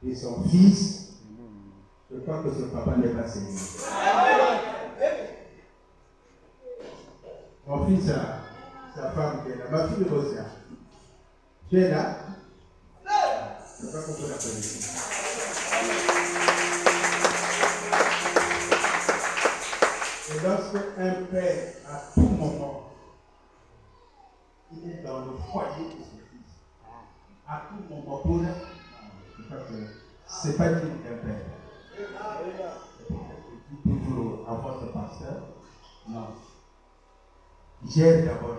et son fils, je crois que ce papa n'est pas Seigneur. Mon fils a sa femme qui est là, ma fille Rosia. Tu es là? Je ne sais pas qu'on peut la connaître. Et lorsque un père, à tout moment, il est dans le foyer de son fils, à tout moment, pour c'est pas digne d'un père. Je dis toujours à votre pasteur, non. J'ai d'abord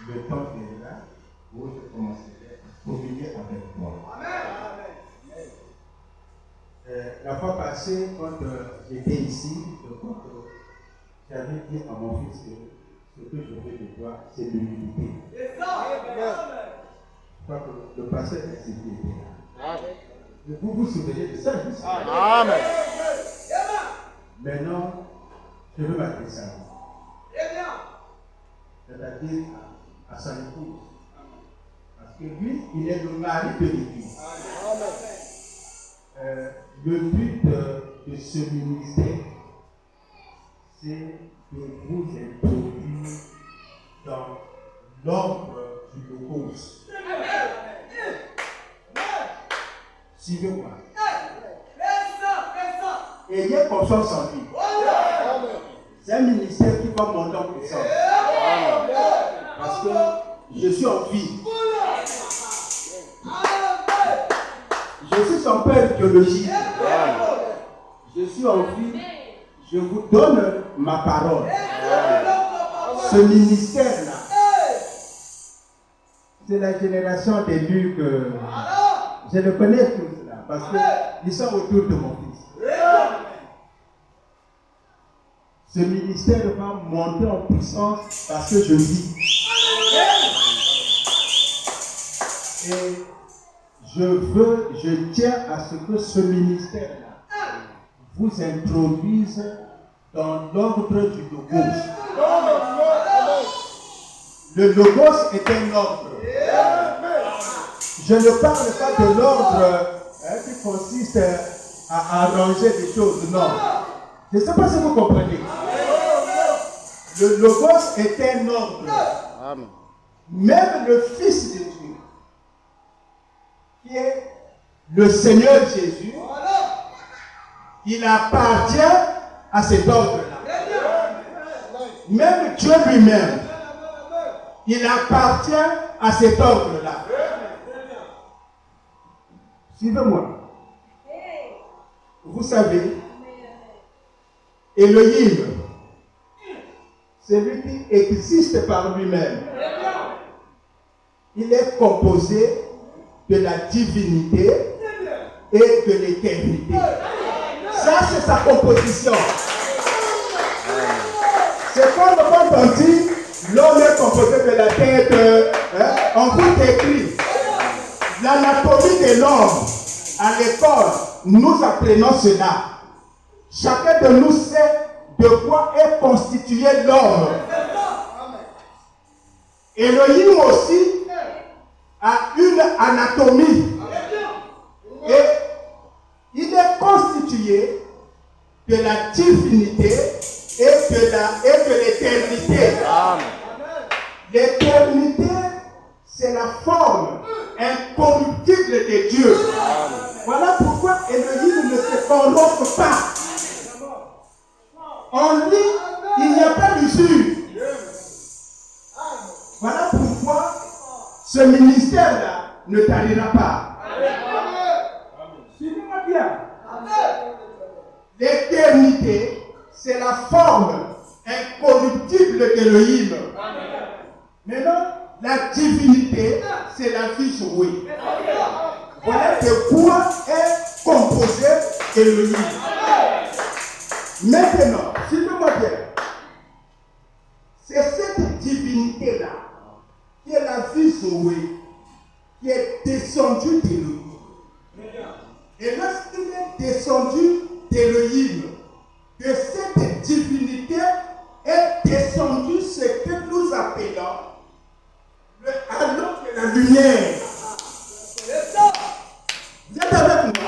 le temps qui est là où je commencerai à communier avec toi. La fois passée, quand j'étais ici, je crois que j'avais dit à mon fils que ce que je veux de toi, c'est l'humilité. Je crois que le pasteur est ici qui était là. Vous vous souvenez de ça? Amen. Maintenant, je veux m'adresser à vous. C'est-à-dire à son épouse. Parce que lui, il est le mari de l'Église. Le but de ce ministère, c'est de vous introduire dans l'ombre du Logos. Suivez-moi. Ayez confiance en lui. C'est un ministère qui va monter en puissance. Parce que je suis en vie. Je suis son père biologique. Je suis en vie. Je vous donne ma parole. Ce ministère-là, c'est la génération d'élus que je le connais tous là. Parce qu'ils sont autour de mon fils. Ce ministère va monter en puissance parce que je vis. Et je tiens à ce que ce ministère-là vous introduise dans l'ordre du Logos. Le Logos est un ordre. Je ne parle pas de l'ordre qui consiste à arranger des choses, non. Je ne sais pas si vous comprenez. Le Logos est un ordre. Même le Fils de Dieu, qui est le Seigneur Jésus, il appartient à cet ordre-là. Même Dieu lui-même, il appartient à cet ordre-là. Suivez-moi. Vous savez, Elohim, c'est lui qui existe par lui-même. Il est composé de la divinité et de l'éternité. Ça, c'est sa composition. C'est comme quand on dit l'homme est composé de la tête. On vous décrit l'anatomie de l'homme à l'école. Nous apprenons cela. Chacun de nous sait de quoi est constitué l'homme. Elohim aussi a une anatomie. Et il est constitué de la divinité et de l'éternité. L'éternité, c'est la forme incorruptible de Dieu. Voilà pourquoi Elohim ne se corrompt pas. En lui, il n'y a pas d'usure. Voilà pourquoi ce ministère-là ne tarira pas. Suivez-moi bien. L'éternité, c'est la forme incorruptible d'Elohim. Maintenant, la divinité, c'est la vie jouée. Voilà de quoi est composé Elohim. Maintenant, suivez-moi bien. C'est cette divinité-là qui est la vie jouée, qui est descendue d'Elohim. Et lorsqu'il est descendu d'Elohim, de cette divinité est descendu ce que nous appelons le halo de la lumière. Vous êtes avec moi?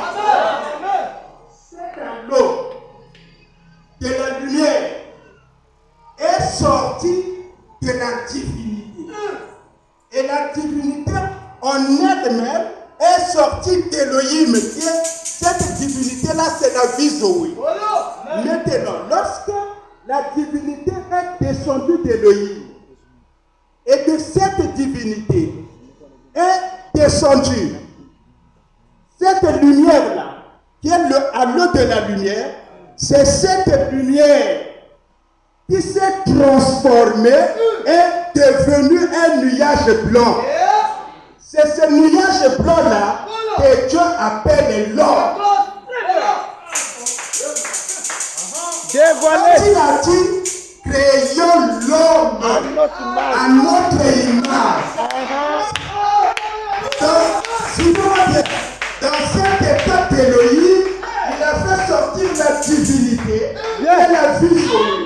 sorti d'Élohim, cette divinité-là, c'est la vie Zoé. Maintenant, lorsque la divinité est descendue d'Élohim, et de cette divinité est descendue cette lumière-là, qui est le halo de la lumière, c'est cette lumière qui s'est transformée et devenue un nuage blanc. C'est ce nuage blanc-là que Dieu appelle l'homme. Quand il a dit, créons l'homme à notre image. Dans cette étape d'Élohim, il a fait sortir la divinité et la vie sur lui.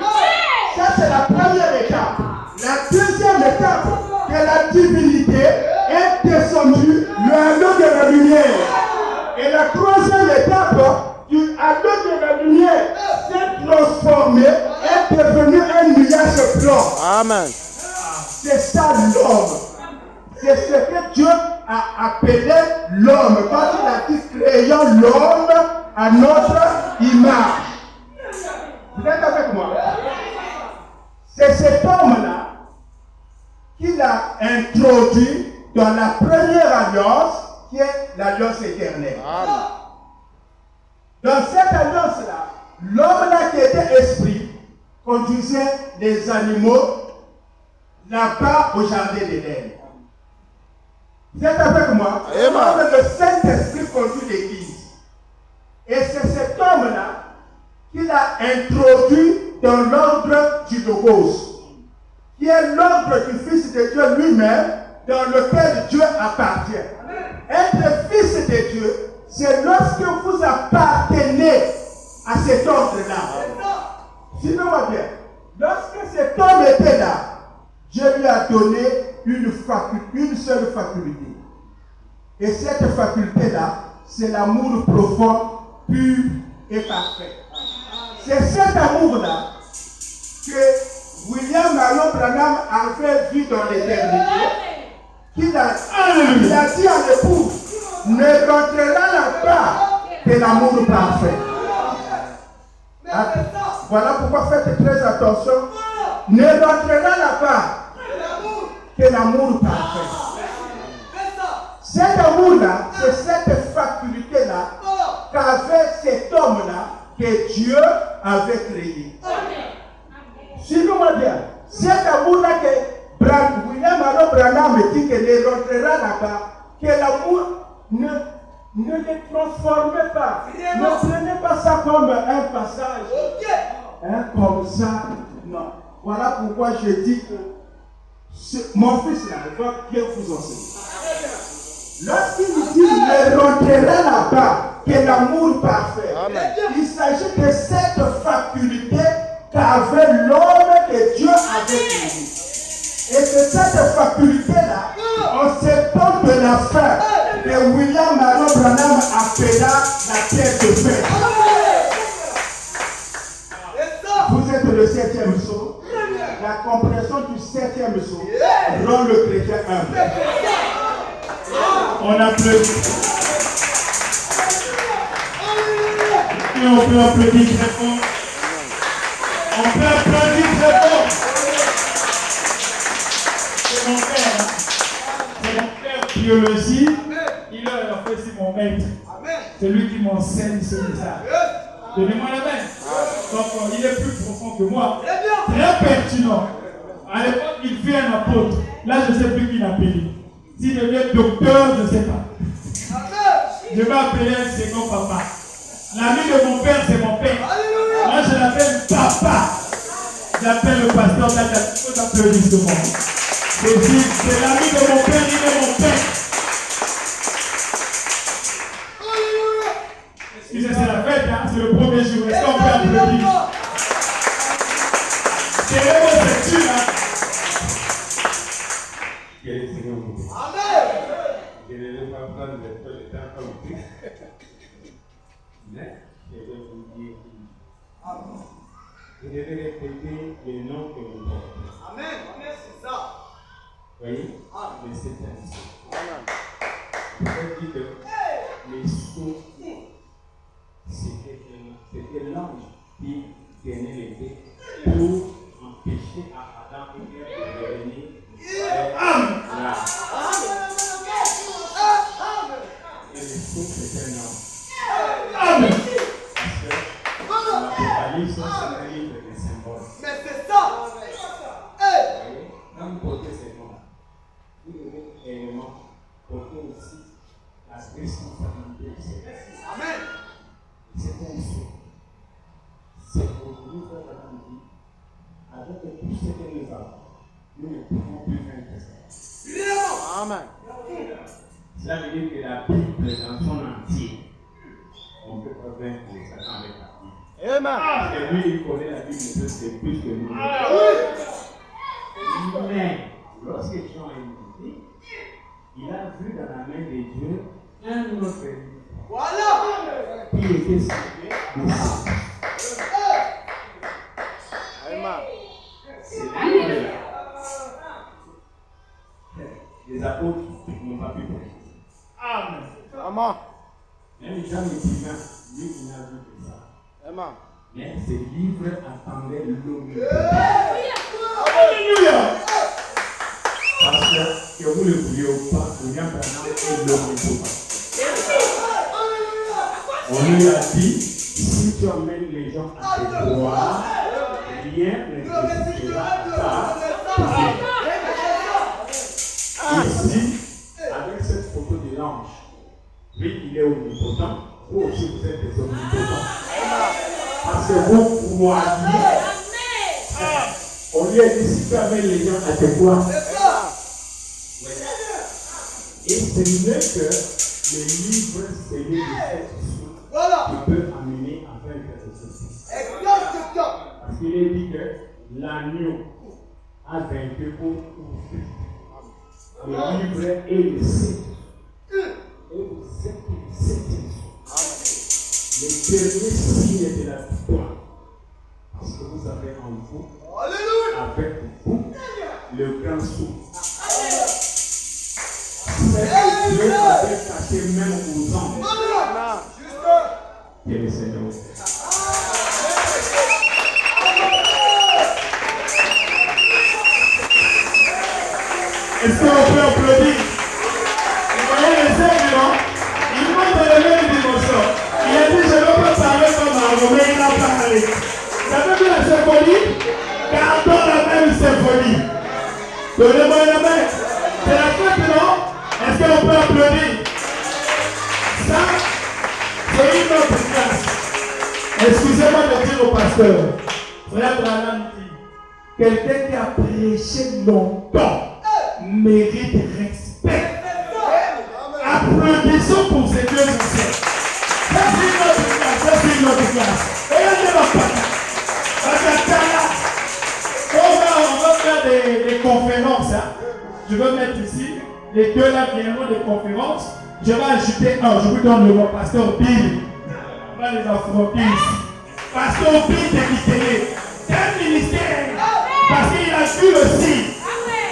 Ça, c'est la première étape. La deuxième étape, que la divinité est descendue, le halo de la lumière. Et la troisième étape, du halo de la lumière s'est transformé, est devenu un nuage blanc. Amen. C'est ça l'homme. C'est ce que Dieu a appelé l'homme. Quand il a dit créons l'homme à notre image. Vous êtes avec moi? C'est cet homme-là qu'il a introduit dans la première alliance qui est l'alliance éternelle. Dans cette alliance-là, l'homme-là qui était esprit conduisait les animaux là-bas au jardin d'Éden. Vous êtes avec moi? Le Saint-Esprit conduit l'Église. Et c'est cet homme-là qu'il a introduit dans l'ordre du Logos, qui est l'ordre du Fils de Dieu lui-même, dans lequel Dieu appartient. Être fils de Dieu, c'est lorsque vous appartenez à cet ordre-là. Suivez-moi bien. Lorsque cet homme était là, Dieu lui a donné une seule faculté. Et cette faculté-là, c'est l'amour profond, pur et parfait. C'est cet amour-là que William Marion Branham avait vu dans l'éternité, qu'il a dit à l'épouse, ne rentrera là-bas que l'amour parfait. Voilà pourquoi faites très attention. Ne rentrera là-bas que l'amour parfait. Cet amour-là, c'est cette faculté-là qu'avait cet homme-là que Dieu avait créé. Suivez-moi bien. Cet amour-là que William Marion Branham dit qu'il ne rentrera là-bas, que l'amour ne les transformez pas. Ne prenez pas ça comme un passage. Comme ça. Non. Voilà pourquoi je dis que mon fils là va bien vous enseigner. Lorsqu'il dit ne rentrera là-bas que l'amour parfait, il s'agit de cette faculté qu'avait l'homme que Dieu avait créé. Et c'est cette faculté-là, en septembre de la fin, que William Marion Branham appela la terre de fer. Vous êtes le 7e psaume. La compréhension du 7e psaume rend le chrétien humble. On applaudit. Et on peut applaudir très fort. On peut applaudir très fort. C'est mon père. Hein? C'est mon père biologie. Il a fait c'est mon maître. C'est lui qui m'enseigne ce message. Donnez-moi la main. Donc il est plus profond que moi. Très pertinent. À l'époque, il fait un apôtre. Là, je ne sais plus qui l'appelle. S'il devient docteur, je ne sais pas. Je vais appeler un second papa. L'ami de mon père, c'est mon père. Moi, je l'appelle papa. J'appelle le pasteur Tata. Il faut applaudissements. C'est l'ami de mon père, il est mon père. Excusez, c'est la fête, hein? C'est le premier jour. Est-ce qu'on peut applaudir? C'est l'homosexuel, hein? Amen. Je ne vais pas prendre le temps comme tu. Mais je vais vous dire. Je vais répéter le nom que vous portez. Amen. Amen, c'est ça. Voyez? Le 7e. Amen. Vous pouvez dire Saut, c'est un homme. Amen. Parce que l'Apocalypse, c'est un livre de symboles. Mais c'est ça. Quand vous portez ces noms, vous devez également porter aussi la responsabilité de ces personnes. Amen. C'est un saut. C'est pour nous faire la vie. Avec tout ce que nous avons, nous ne pouvons plus faire que ça. Amen. Cela veut dire que la Bible dans son entier, on peut pas vaincre Satan avec la Bible. Amen. Parce que lui, il connaît la Bible presque plus que nous. Mais lorsque Jean est monté, il a vu dans la main de Dieu un autre livre. Voilà. Qui était sauvé de ça. Amen. C'est livre-là. Les apôtres n'ont pas pu prêcher. Amen. Amen. Même Jean le divin, lui, il n'a vu que ça. Amen. Mais ce livre attendait l'homme. Alléluia. Parce que vous ne le vouliez pas, William Branham est l'homme. On lui a dit, si tu emmènes les gens à te croire, rien ne te résistera à ta vie. Ici, avec cette photo de l'ange, lui, il est omnipotent. Vous aussi, vous êtes des omnipotents. Parce que vous croyez. On lui a dit, si tu amènes les gens à te croire, et c'est mieux que les livres scellés de cette source qui peut amener à faire quelque chose. Parce qu'il est dit que l'agneau a vaincu pour ouvrir le livre et le sceptre. Et vous êtes les septième source. Les derniers signes de la victoire. Parce que vous avez en vous, avec vous, le grand souffle. C'est que Dieu avait caché même aux anges. Que le Seigneur. Est-ce qu'on peut applaudir? Vous voyez les aigles, non? Il monte dans le même dimension. Il a dit, je ne veux pas parler comme un Romain, il a parlé. Vous avez vu la symphonie? Gardons la même symphonie. Donnez-moi la main. C'est la fête, non? Est-ce qu'on peut applaudir? Ça, c'est une autre classe. Excusez-moi de dire au pasteur, frère Branham dit, quelqu'un qui a prêché longtemps mérite respect. Applaudissons pour ces deux anciens. Ça, c'est une autre classe. Ça, c'est une autre classe. Regardez ma pata. On va faire des conférences. Hein. Je veux mettre ici. Les deux là viendront des conférences. Je vais ajouter un. Je vous donne le nom. Pasteur Bill. On va les affronter ici. Pasteur Bill de Kitélé. C'est un ministère. Parce qu'il a vu aussi.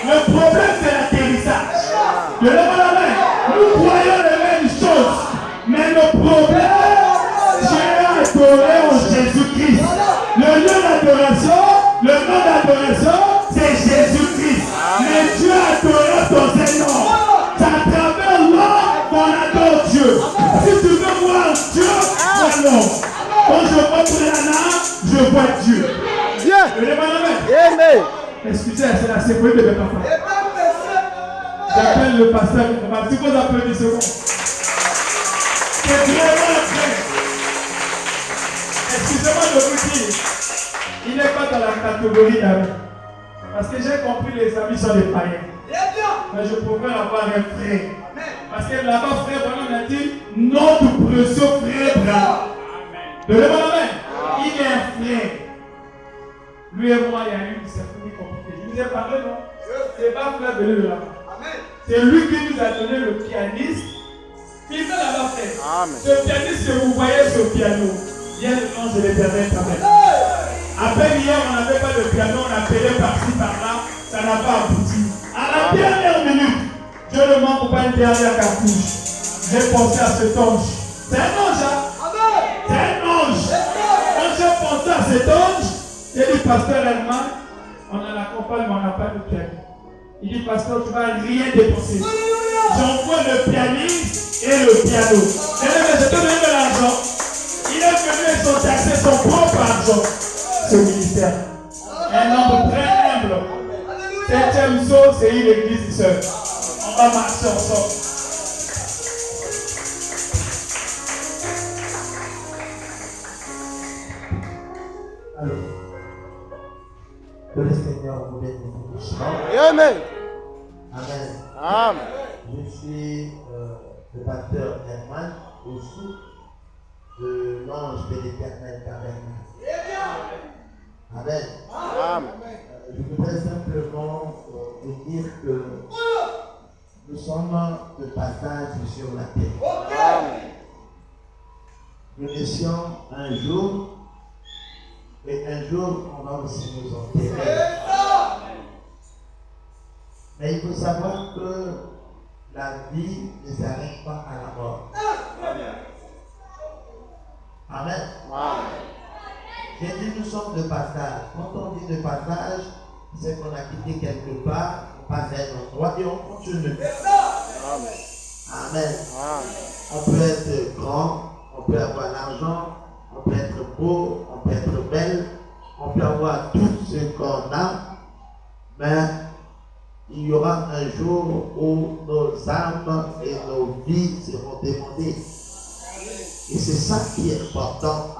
Le problème, c'est l'atterrissage. Je lève la main. Nous croyons les mêmes choses. Mais le problème, Dieu a adoré en Jésus-Christ. Le lieu d'adoration, le nom d'adoration, c'est Jésus-Christ. Mais Dieu adore dans ses noms. C'est à travers l'homme qu'on adore Dieu. Si tu veux voir Dieu, vois l'homme. Quand je vois Brianna, je vois Dieu. Bien. Je lève la main. Amen. Excusez, c'est la sécurité de mes papas. J'appelle le pasteur. Si vous applaudissez, c'est vraiment vrai. Excusez-moi de vous dire, il n'est pas dans la catégorie d'amis. Parce que j'ai compris les amis sont des païens. Mais je pourrais avoir un frère. Parce que là-bas, frère Branham a dit, notre précieux frère Branham. Donnez-moi la main. Il est un frère. Lui et moi, il y a eu une symphonie compliquée. Je vous ai parlé, non? C'est pas frère de lui là-bas. C'est lui qui nous a donné le pianiste. Il fait là-bas, frère. Ce pianiste que vous voyez sur le piano, hier le nom de l'Éternel quand même. Après hier, on n'avait pas de piano, on appelait par-ci, par-là, ça n'a pas abouti. À la dernière minute, Dieu ne manque pas une dernière cartouche. J'ai pensé à cet ange. C'est un ange, hein? C'est un ange. Quand j'ai pensé à cet ange, j'ai dit, pasteur Herman, on a la campagne, mais on n'a pas de piano. Il dit, pasteur, tu ne vas rien dépenser. J'envoie le pianiste, et le piano. Mais je te donne de l'argent. Il est venu et son taxé son propre argent. Ce ministère. Un homme très humble. 7e saut, c'est une église seule. On va marcher ensemble. Alors, que le Seigneur vous bénisse. Amen. Amen. Amen. Je suis le pasteur Herman, au sous de l'ange de l'éternel Tabernacle. Amen. Amen. Je voudrais simplement vous dire que nous sommes de passage sur la terre. Amen. Nous naissions un jour, et un jour on va aussi nous enterrer. Mais il faut savoir que la vie ne s'arrête pas à la mort. Amen. Amen. J'ai dit nous sommes de passage. Quand on dit de passage, c'est qu'on a quitté quelque part, on passe à un endroit et on continue. Amen. Amen. Amen. On peut être grand, on peut avoir l'argent, on peut être beau, on peut être belle, on peut avoir tout ce qu'on a, mais il y aura un jour où nos âmes et nos vies seront demandées. Et c'est ça qui est important.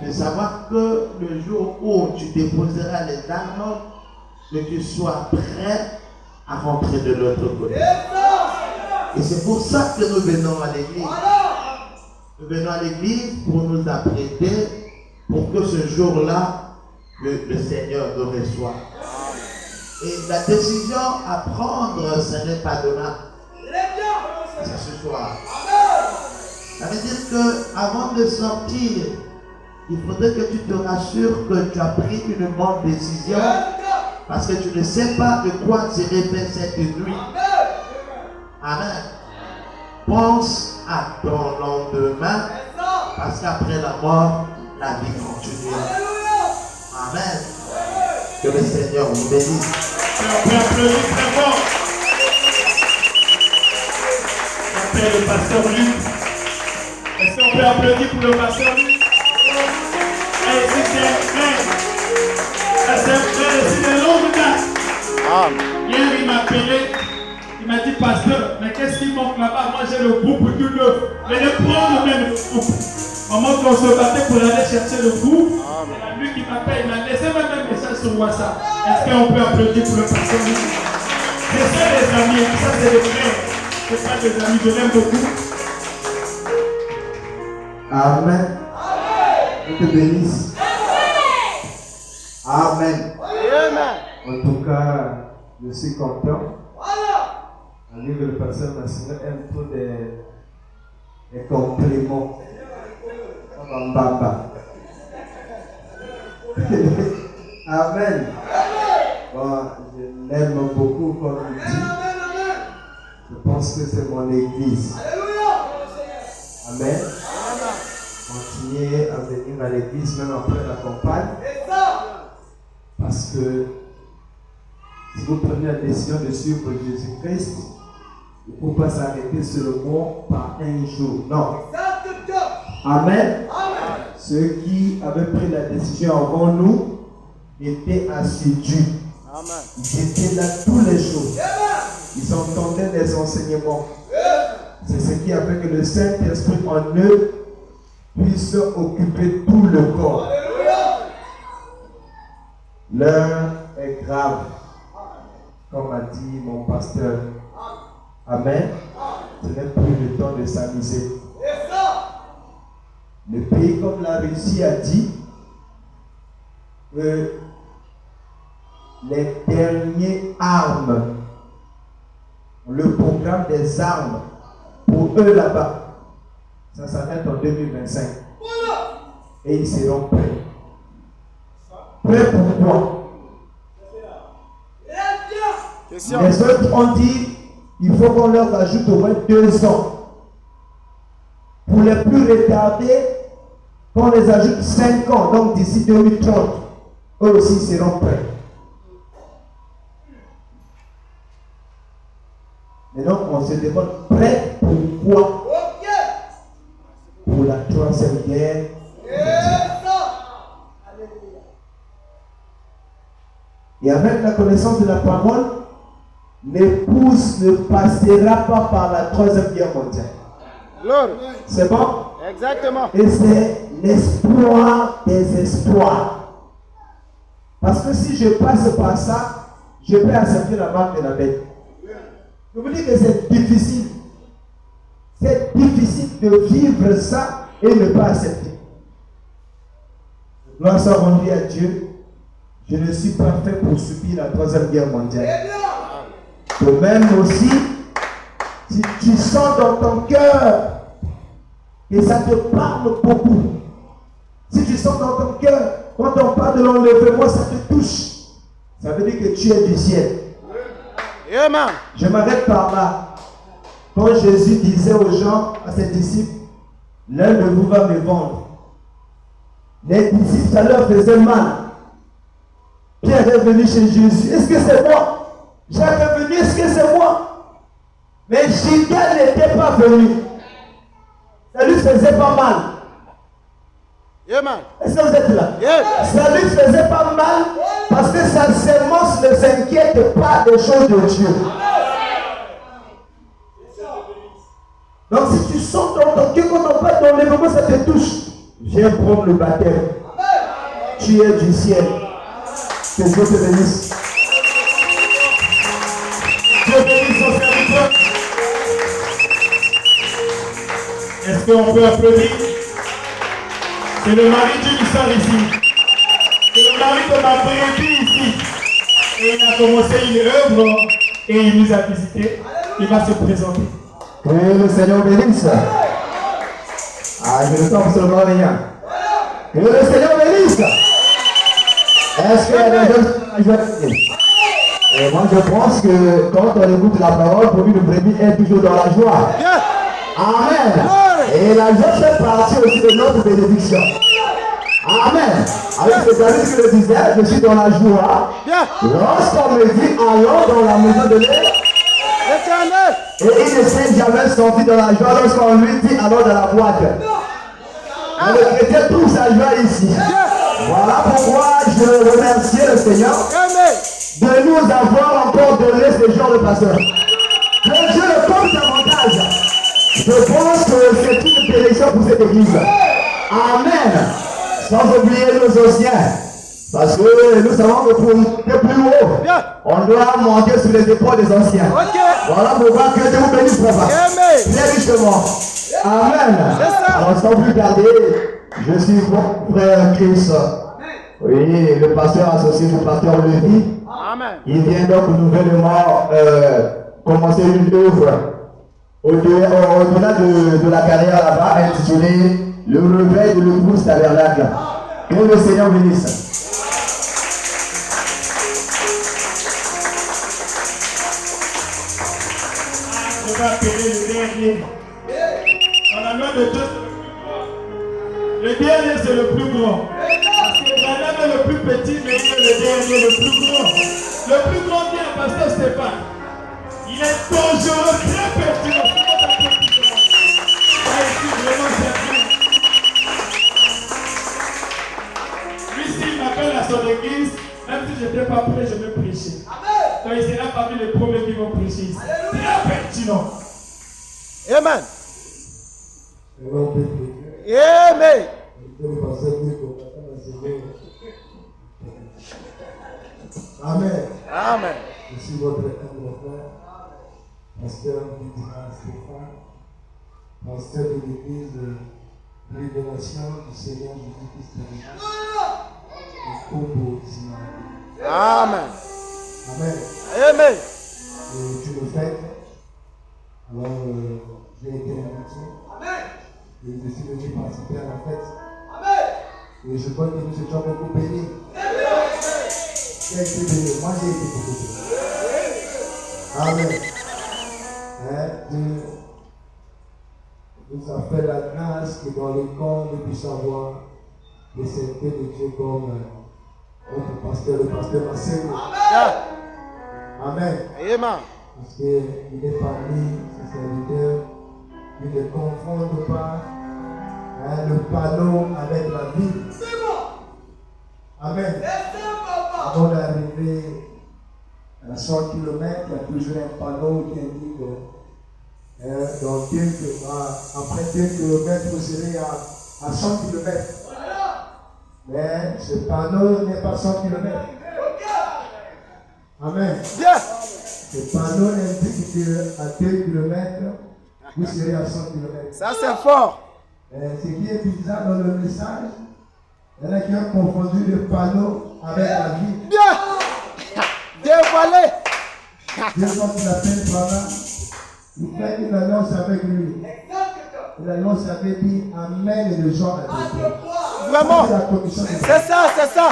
De savoir que le jour où tu déposeras les armes, que tu sois prêt à rentrer de l'autre côté. Et c'est pour ça que nous venons à l'église. Nous venons à l'église pour nous apprêter pour que ce jour-là, le Seigneur nous reçoive. Et la décision à prendre, ce n'est pas demain. C'est ce soir. Ça veut dire qu'avant de sortir, il faudrait que tu te rassures que tu as pris une bonne décision parce que tu ne sais pas de quoi serait fait cette nuit. Amen. Pense à ton lendemain parce qu'après la mort, la vie continue. Amen. Que le Seigneur vous bénisse. On peut applaudir très fort. J'appelle le pasteur Luc. Est-ce qu'on peut applaudir pour le pasteur Luc? Et si c'est un frère, c'est un frère, c'est de longue date. Amen. Hier, il m'a appelé, il m'a dit, pasteur, mais qu'est-ce qui manque là-bas? Moi, j'ai le groupe tout neuf. Mais le prendre même le groupe. Au moment qu'on se battait pour aller chercher le groupe, c'est lui qui m'appelle, il m'a laissé même un message sur WhatsApp. Est-ce qu'on peut applaudir pour le pasteur Luc? C'est ça les amis, ça c'est des frères. C'est pas des amis, je l'aime beaucoup. Amen. Je te bénisse. Amen. Amen. En tout cas, je suis content. On dit que le pasteur Massina aime trop des compliments. Comme Bamba. Amen. Bon, je l'aime beaucoup comme il dit. Je pense que c'est mon église. Amen. Continuez à venir à l'église même après la campagne. Parce que si vous prenez la décision de suivre Jésus-Christ, il ne faut pas s'arrêter seulement par un jour. Non. Amen. Ceux qui avaient pris la décision avant nous étaient assidus. Amen. Ils étaient là tous les jours. Ils entendaient les enseignements. C'est ce qui a fait que le Saint-Esprit en eux puisse occuper tout le corps. L'heure est grave, comme a dit mon pasteur. Amen. Ce n'est plus le temps de s'amuser. Le pays comme la Russie a dit que les dernières armes, le programme des armes pour eux là-bas, ça s'arrête en 2025. Et ils seront prêts. Prêts pour quoi? Question. Les autres ont dit il faut qu'on leur ajoute au moins 2 ans. Pour les plus retardés, qu'on les ajoute 5 ans, donc d'ici 2030, eux aussi seront prêts. Mais donc on se demande prêt pour pourquoi pour la troisième guerre. Et avec la connaissance de la parole, l'épouse ne passera pas par la troisième guerre mondiale. C'est bon? Exactement. Et c'est l'espoir des espoirs. Parce que si je passe par ça, je peux accepter la marque de la bête. Je vous dis que c'est difficile. C'est difficile de vivre ça et ne pas accepter. Gloire soit rendue à Dieu. Je ne suis pas fait pour subir la troisième guerre mondiale. De même aussi, si tu sens dans ton cœur et ça te parle beaucoup, si tu sens dans ton cœur, quand on parle de l'enlèvement, ça te touche, ça veut dire que tu es du ciel. Amen. Je m'arrête par là. Quand Jésus disait aux gens, à ses disciples, l'un de vous va me vendre. Les disciples, ça leur faisait mal. Pierre est venu chez Jésus. Est-ce que c'est moi? Jacques est venu. Est-ce que c'est moi? Mais Judas n'était pas venu. Ça lui faisait pas mal. Amen. Est-ce que vous êtes là? Yes. Ça lui faisait pas mal parce que sa sémence ne s'inquiète pas des choses de Dieu. Donc si tu sens dans ton cœur, quand on parle d'enlèvement, ça te touche. Viens prendre le baptême. Tu es du ciel. Que Dieu te bénisse. Dieu bénisse son serviteur. Est-ce qu'on peut applaudir? C'est le mari du sort ici. C'est le mari de ma brebis ici. Et il a commencé une œuvre et il nous a visité. Il va se présenter. Que le Seigneur bénisse. Ah, je ne sens absolument rien. Que le Seigneur bénisse. Est-ce qu'il y a des gens qui sont et moi je pense que quand on écoute la parole, pour lui le brebis est toujours dans la joie. Amen. Et la joie fait partie aussi de notre bénédiction. Amen. Avec ce David qui le disait, je suis dans la joie. Lorsqu'on me dit allons dans la maison de l'Éternel. Et il ne s'est jamais senti dans la joie lorsqu'on lui dit allons dans la boîte. Et le chrétien trouve sa joie ici. Voilà pourquoi je remercie le Seigneur de nous avoir encore donné ce genre de pasteur. Que Dieu le compte davantage. Je pense que c'est une bénédiction pour cette église. Amen. Sans oublier nos anciens. Parce que nous savons que pour monter plus haut, on doit monter sur les épaules des anciens. Voilà pourquoi que Dieu vous bénisse, papa. Très richement. Amen. Alors sans plus tarder, je suis mon frère Chris. Oui, le pasteur associé du pasteur Lévi. Amen. Il vient donc nouvellement commencer une œuvre au-delà de la carrière là-bas, intitulée Le réveil de l'épouse tabernacle. Que le Seigneur bénisse. On va appeler le dernier. On a même de deux. Le dernier, c'est le plus grand. Parce que Branham est le plus petit, mais il est le dernier, le plus grand. Le plus grand qui est pasteur Stéphane. Il est dangereux, très pertinent. Vraiment sérieux. Lui, s'il m'appelle à son église, même si je n'étais pas prêt, je vais prêcher. Donc il sera parmi les premiers qui vont prêcher ici. Très pertinent. Amen. Amen. Amen. Amen. Je suis votre humble frère, pasteur Stéphane, pasteur de l'église Révélation du Seigneur Jésus-Christ. Amen. Amen. Amen. Et tu le fais. Alors, j'ai été invité. Et je suis venu participer à la fête. Et je crois que nous étions beaucoup bénis. Qui a été béni? Moi, j'ai été beaucoup béni. Amen. Dieu nous a fait la grâce que dans les corps nous puissions avoir les saintetés de Dieu comme notre pasteur, le pasteur Marcel. Amen. Amen. Parce qu'il est parmi ses serviteurs Ils ne confondent pas le panneau avec la vie. Amen. Avant d'arriver à 100 km, il y a toujours un panneau qui indique après 2 km, vous serez à 100 km. Mais ce panneau n'est pas 100 km. Amen. Bien. Ce panneau indique qu'à 2 km, vous serez à 100 km. Ça, c'est fort. Ce qui est bizarre dans le message, il y en a qui ont confondu le panneau avec la vie. Bien. Dévoilé. Dieu, quand il appelle Pana, il fait une annonce avec lui. L'annonce avait dit amène les gens à Dieu. Vraiment. C'est ça, c'est ça.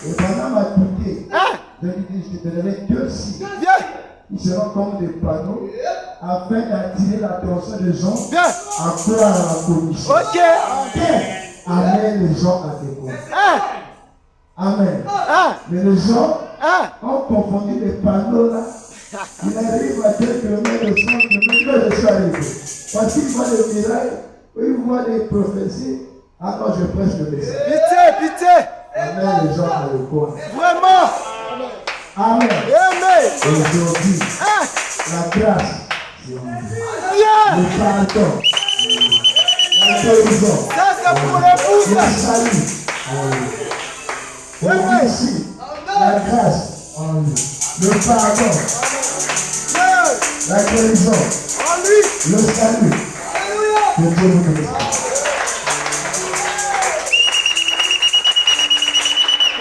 Et Pana m'a écouté. Hein? Je lui ai dit, je te donnerai 2 signes. Bien. Ils seront comme des panneaux afin d'attirer l'attention des gens Bien. à croire à la commission. Ok. Amène les gens à tes côtés. Hein? Amen. Hein? Mais les gens Hein? ont confondu les panneaux là. Il arrive à 2 km, 100 km, je suis arrivé. Parce qu'il voit les miracles, il voit les prophéties. Alors je prêche le message. Pitié. Amène les gens à le coin. Vraiment. Amen. Amen. Aujourd'hui, Hein? la grâce, c'est en nous. Bien. Le pardon, la guérison, Ça, c'est pour l'épouse. le salut en nous. Et ici, la grâce en nous. Le pardon, la guérison, En lui. le salut. Que Dieu vous bénisse.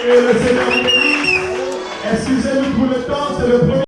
Et le Seigneur, excusez-nous pour le temps, c'est le